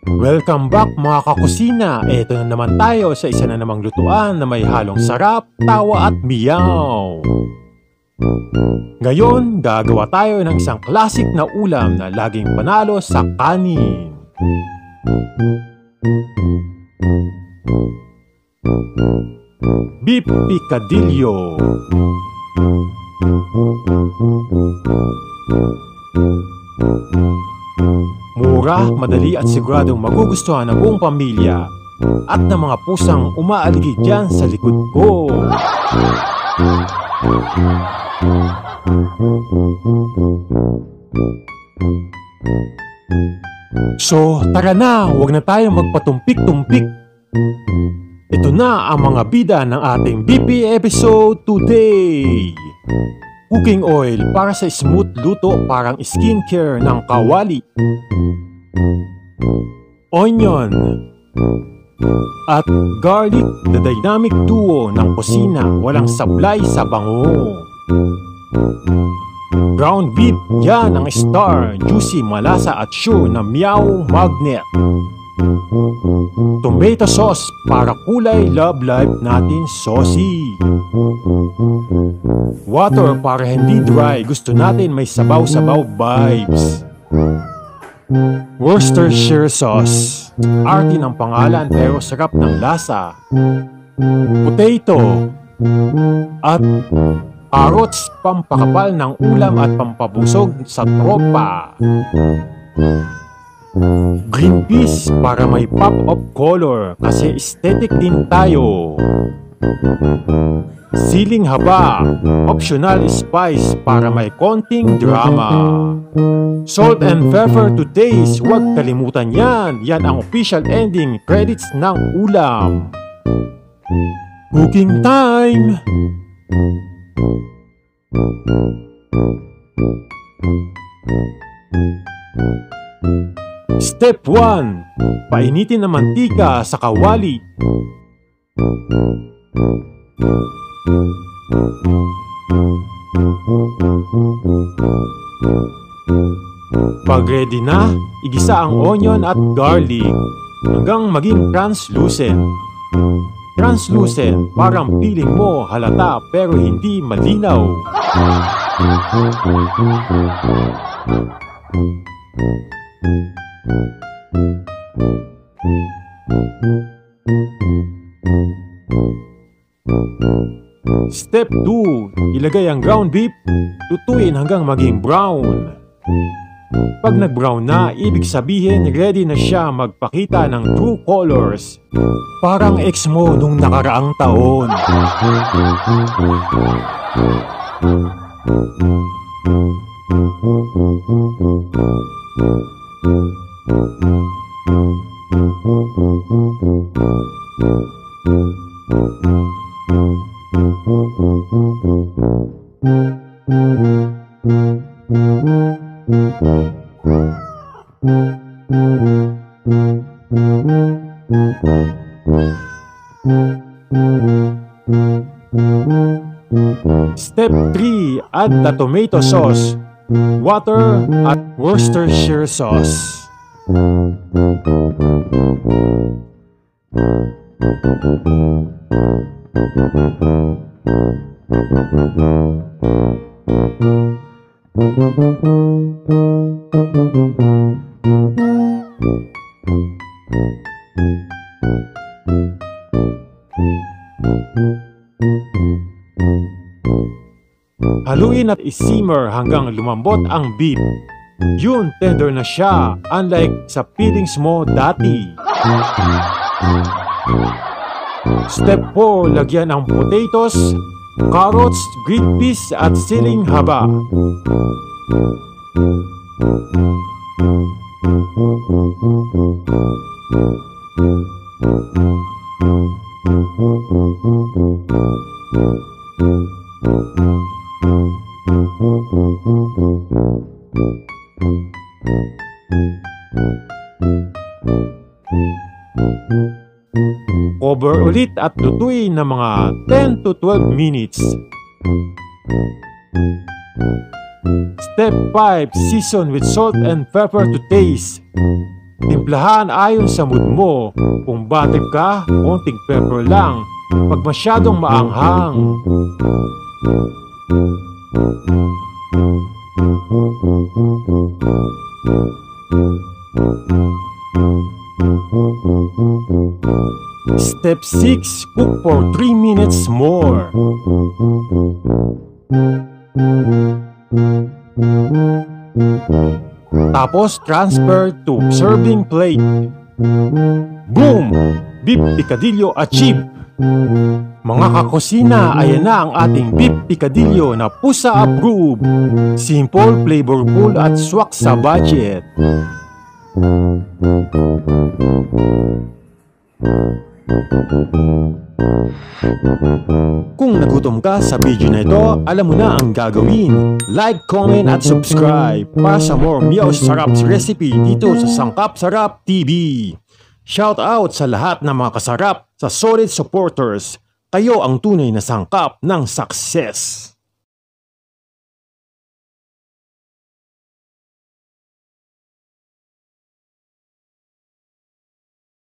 Welcome back mga kakusina! Ito na naman tayo sa isa na namang lutuan na may halong sarap, tawa at miyaw. Ngayon, gagawa tayo ng isang classic na ulam na laging panalo sa kanin. Beef picadillo. Mura, madali at siguradong magugustuhan ng buong pamilya at ng mga pusang umaaligid dyan sa likod ko. So, tara na, huwag na tayong magpatumpik-tumpik. Ito na ang mga bida ng ating BP episode today. Cooking oil para sa smooth luto parang skincare ng kawali. Onion at garlic, the dynamic duo ng kusina, walang sablay sa bango. Ground beef, yan ang star, juicy, malasa at sure na meow magnet. Tomato sauce para kulay love life natin saucy. Water para hindi dry, gusto natin may sabaw-sabaw vibes. Worcestershire sauce, arty ng pangalan pero sarap ng lasa. Potato at carrots, pampakapal ng ulam at pampabusog sa tropa. Green peas para may pop of color kasi aesthetic din tayo. Siling haba, optional spice para may konting drama. Salt and pepper to taste, huwag kalimutan yan. Yan ang official ending credits ng ulam. Cooking time! Step 1. Painitin ng mantika sa kawali. Pag ready na, igisa ang onion at garlic hanggang maging translucent. Translucent, parang feeling mo halata pero hindi malinaw. Step 2. Ilagay ang ground beef, lutuin hanggang maging brown. Pag nag-brown na, ibig sabihin ready na siya magpakita ng true colors. Parang ex mo nung nakaraang taon. Step 3. Add the tomato sauce, water at Worcestershire sauce. Haluin at isimmer hanggang lumambot ang beef. Yun, tender na siya, unlike sa feelings mo dati. Step 4. Lagyan ang potatoes, carrots, green peas at siling haba. Cover ulit at lutuin ng mga 10 to 12 minutes. Step 5. Season with salt and pepper to taste. Timplahan ayon sa mood mo. Kung batib ka, konting pepper lang. Pag masyadong maanghang. Step 6. Cook for 3 minutes more. Tapos transfer to serving plate. Boom! Beef picadillo achieved! Mga kakusina, ayan na ang ating beef picadillo na pusa approved. Simple, flavorful at swak sa budget. Kung nagutom ka sa video na ito, alam mo na ang gagawin. Like, comment at subscribe para sa more Meow Sarap's recipe dito sa Sangkap Sarap TV. Shout out sa lahat ng mga kasarap sa solid supporters. Kayo ang tunay na sangkap ng success.